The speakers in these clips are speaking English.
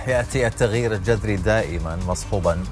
صحيح، يأتي التغيير الجذري دائما مصحوبا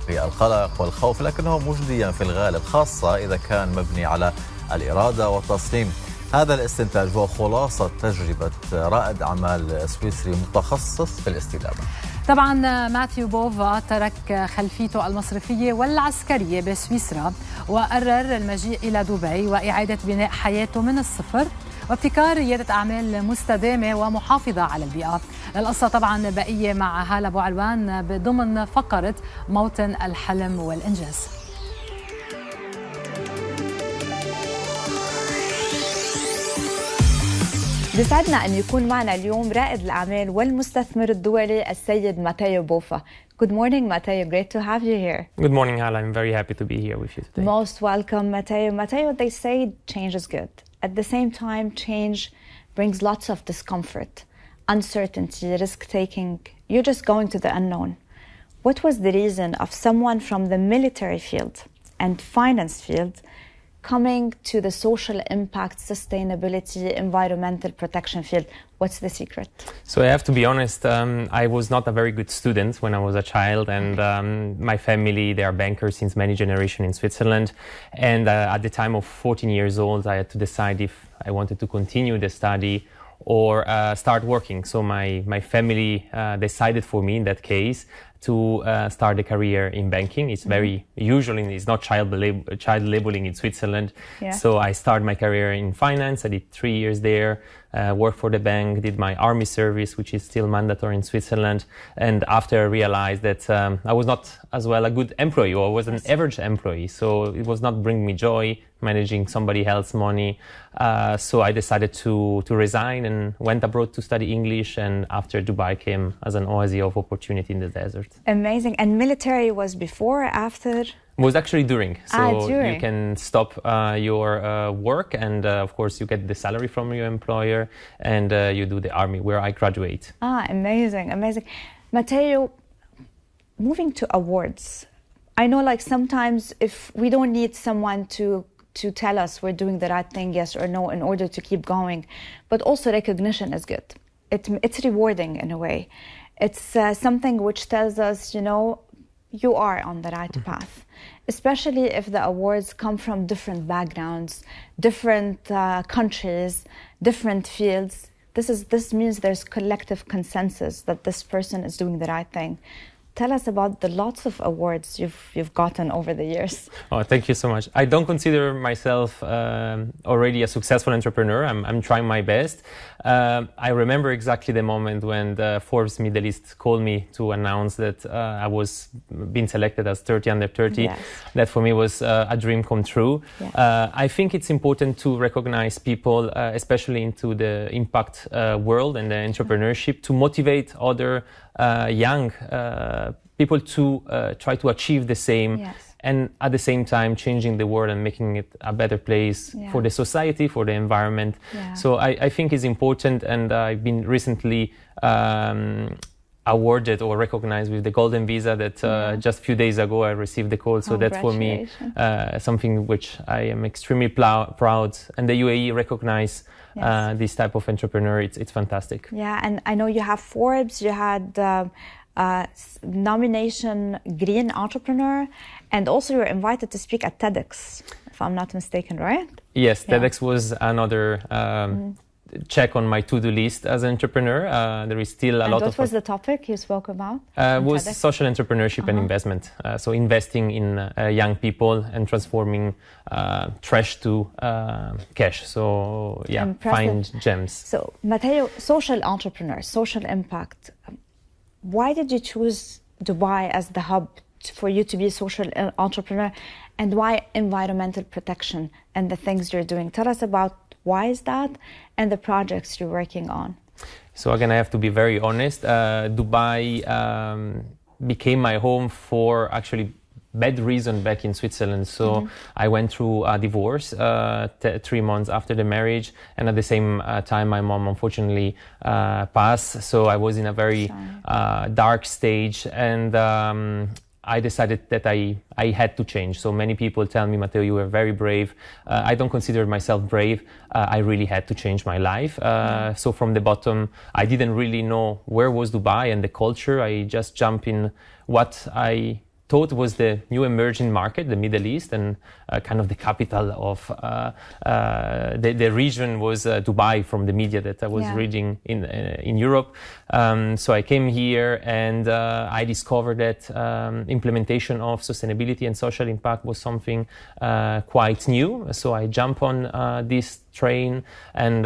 بالقلق والخوف، لكنه مجديا في الغالب، خاصة إذا كان مبني على الإرادة والتصميم. هذا الاستنتاج هو خلاصة تجربة رائد أعمال سويسري متخصص في الاستدامة. طبعا ماتيو بوفا ترك خلفيته المصرفية والعسكرية بسويسرا وقرر المجيء إلى دبي وإعادة بناء حياته من الصفر وابتكار ريادة أعمال مستدامة ومحافظة على البيئة. القصة طبعا بقية مع هالة بوعلوان ضمن فقرة موطن، الحلم، والانجاز. بيسعدنا أن يكون معنا اليوم رائد الأعمال والمستثمر الدولي السيد ماتيو بوفا. Good morning, Mateo. Great to have you here. Good morning, Halla. I'm very happy to be here with you today. Most welcome, Mateo. Mateo, they say change is good. At the same time, change brings lots of discomfort, uncertainty, risk-taking. You're just going to the unknown. What was the reason of someone from the military field and finance field coming to the social impact, sustainability, environmental protection field? What's the secret? So I have to be honest, I was not a very good student when I was a child, and my family, they are bankers since many generations in Switzerland. And at the time of 14 years old, I had to decide if I wanted to continue the study or start working. So my family decided for me in that case to start a career in banking. It's very usually it's not child labeling in Switzerland. Yeah. So I started my career in finance. I did 3 years there, worked for the bank, did my army service, which is still mandatory in Switzerland. And after I realized that I was not as well a good employee, or I was an average employee. So it was not bringing me joy, managing somebody else's money. So I decided to resign and went abroad to study English. And after Dubai came as an oasis of opportunity in the desert. Amazing. And military was before or after? Was actually during. So during. You can stop your work, and of course you get the salary from your employer, and you do the army, where I graduate. Amazing, amazing. Mateo, moving to awards. I know, like, sometimes if we don't need someone to tell us we're doing the right thing, yes or no, in order to keep going, but also recognition is good. It's rewarding in a way. It's something which tells us, you know, you are on the right path, especially if the awards come from different backgrounds, different countries, different fields. This means there's collective consensus that this person is doing the right thing. Tell us about the lots of awards you've gotten over the years. Oh, thank you so much. I don't consider myself already a successful entrepreneur. I'm trying my best. I remember exactly the moment when the Forbes Middle East called me to announce that I was being selected as 30 under 30. Yes. That for me was a dream come true. Yeah. I think it's important to recognize people, especially into the impact world and the entrepreneurship, to motivate other young people to try to achieve the same. Yes. And at the same time changing the world and making it a better place for the society, for the environment. Yeah. So I think it's important, and I've been recently awarded or recognized with the Golden Visa that just a few days ago I received the call. So that's for me something which I am extremely proud. And the UAE recognize this type of entrepreneur. It's fantastic. Yeah, and I know you have Forbes, you had nomination Green Entrepreneur, and also you were invited to speak at TEDx, if I'm not mistaken, right? Yes, TEDx was another check on my to-do list as an entrepreneur. There is still a lot of... What was the topic you spoke about? Was TEDx? social entrepreneurship and investment. So investing in young people and transforming trash to cash. So yeah, Impressive. find gems. So Mateo, social entrepreneur, social impact. Why did you choose Dubai as the hub for you to be a social entrepreneur, and why environmental protection and the things you're doing? Tell us about why is that and the projects you're working on. So again, I have to be very honest. Dubai became my home for actually bad reason back in Switzerland. So I went through a divorce 3 months after the marriage, and at the same time my mom unfortunately passed. So I was in a very dark stage, and I decided that I had to change. So many people tell me, Matteo, you were very brave. I don't consider myself brave. I really had to change my life. So from the bottom, I didn't really know where was Dubai and the culture. I just jumped in what I thought was the new emerging market, the Middle East, and kind of the capital of the region was Dubai from the media that I was reading in Europe. So I came here and I discovered that implementation of sustainability and social impact was something quite new. So I jumped on this train and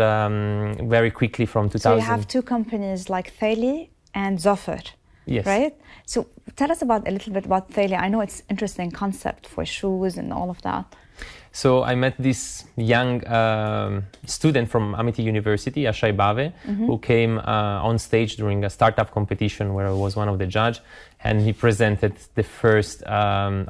very quickly from 2000. So you have two companies like Thali and Zofar. Yes. Right? So tell us a little bit about Thali. I know it's an interesting concept for shoes and all of that. So I met this young student from Amity University, Ashai Bave, who came on stage during a startup competition where I was one of the judges. And he presented the first 100%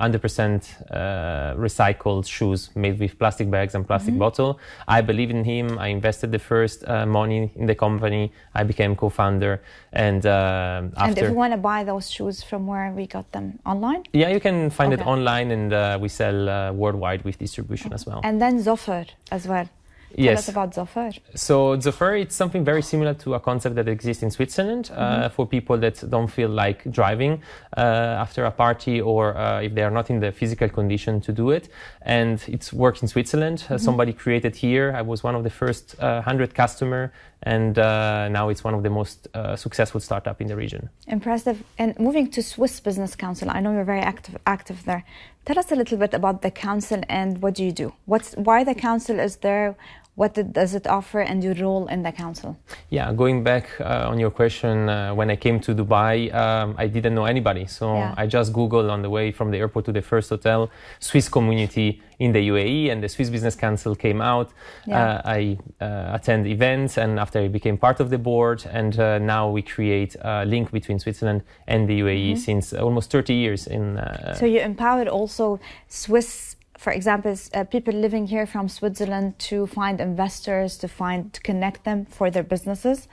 recycled shoes made with plastic bags and plastic bottle. I believe in him. I invested the first money in the company. I became co-founder. And And if you want to buy those shoes, from where we got them? Online? Yeah, you can find it online, and we sell worldwide with distribution as well. And then Zofar as well. Tell us about Zofar. So Zofar, it's something very similar to a concept that exists in Switzerland for people that don't feel like driving after a party, or if they are not in the physical condition to do it. And it's worked in Switzerland. Somebody created here. I was one of the first 100 customer, and now it's one of the most successful startup in the region. Impressive. And moving to Swiss Business Council, I know you're very active there. Tell us a little bit about the council and what do you do? Why the council is there? What does it offer, and your role in the council? Yeah, going back on your question, when I came to Dubai, I didn't know anybody. So I just Googled on the way from the airport to the first hotel, Swiss community in the UAE, and the Swiss Business Council came out. I attend events, and after I became part of the board, and now we create a link between Switzerland and the UAE since almost 30 years. So you empowered also Swiss, for example, people living here from Switzerland to find investors, to connect them for their businesses,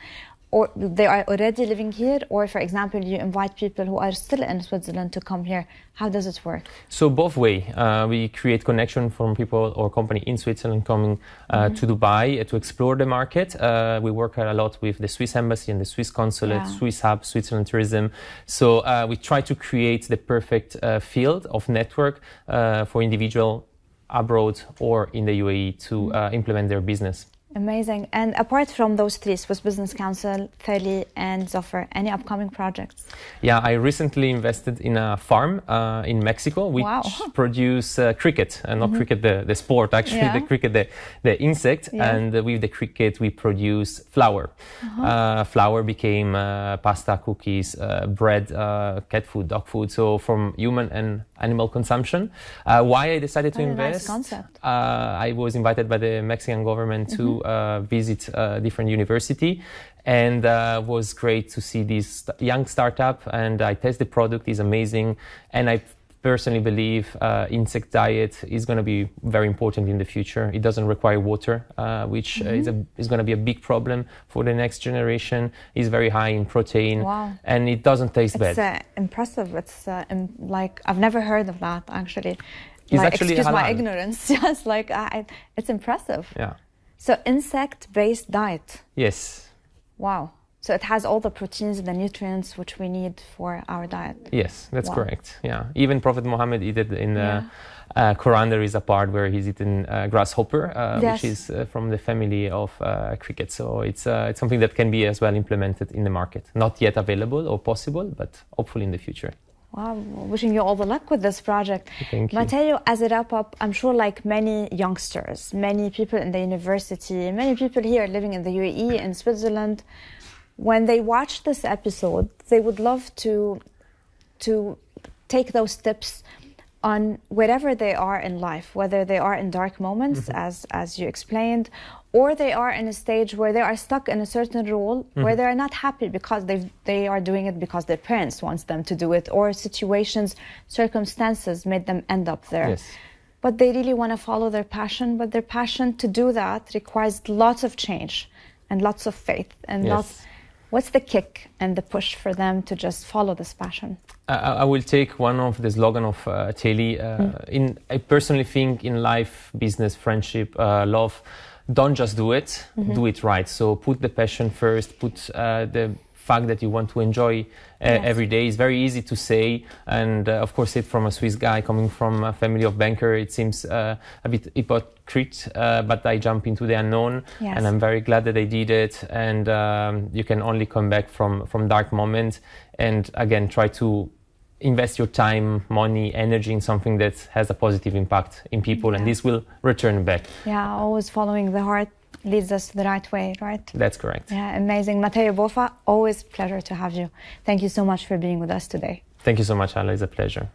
or they are already living here, or for example, you invite people who are still in Switzerland to come here. How does it work? So both way, we create connection from people or company in Switzerland coming to Dubai to explore the market. We work a lot with the Swiss Embassy and the Swiss Consulate, Swiss Hub, Switzerland Tourism. So we try to create the perfect field of network for individual abroad or in the UAE to implement their business. Amazing. And apart from those three, Swiss Business Council, Thali and Zofar, any upcoming projects? Yeah, I recently invested in a farm in Mexico which produce cricket, and not cricket the sport, actually, the cricket, the insect. And with the cricket we produce flour. Flour became pasta, cookies, bread, cat food, dog food, so from human and animal consumption. Why I decided to invest? Nice concept. I was invited by the Mexican government to visit a different university, and was great to see this young startup, and I test the product, is amazing, and I personally believe insect diet is going to be very important in the future. It doesn't require water, which is going to be a big problem for the next generation. It's very high in protein, and it doesn't taste bad. It's impressive. It's like, I've never heard of that, actually. It's actually excuse halal. My ignorance. Yes, like it's impressive. Yeah. So insect-based diet. Yes. Wow. So it has all the proteins and the nutrients which we need for our diet. Yes, that's correct. Yeah. Even Prophet Muhammad eat it in the Quran. There is a part where he's eaten grasshopper, which is from the family of cricket. So it's something that can be as well implemented in the market. Not yet available or possible, but hopefully in the future. Wow, wishing you all the luck with this project. Thank you. Matteo, as a wrap-up, I'm sure like many youngsters, many people in the university, many people here living in the UAE and Switzerland, when they watch this episode, they would love to take those tips on wherever they are in life, whether they are in dark moments, as you explained, or they are in a stage where they are stuck in a certain role where they are not happy because they are doing it because their parents want them to do it, or situations, circumstances made them end up there. Yes. But they really want to follow their passion, but their passion to do that requires lots of change and lots of faith and lots. What's the kick and the push for them to just follow this passion? I will take one of the slogan of Telly. I personally think in life, business, friendship, love, don't just do it, do it right. So put the passion first, put the fact that you want to enjoy every day. It's very easy to say, and of course it from a Swiss guy coming from a family of banker, it seems a bit hypocrite, but I jump into the unknown, and I'm very glad that I did it. And you can only come back from dark moments, and again try to invest your time, money, energy in something that has a positive impact in people, and this will return back. Yeah, always following the heart leads us to the right way, right? That's correct. Yeah, amazing. Matayo, Boufa, always a pleasure to have you. Thank you so much for being with us today. Thank you so much, Halla. It's a pleasure.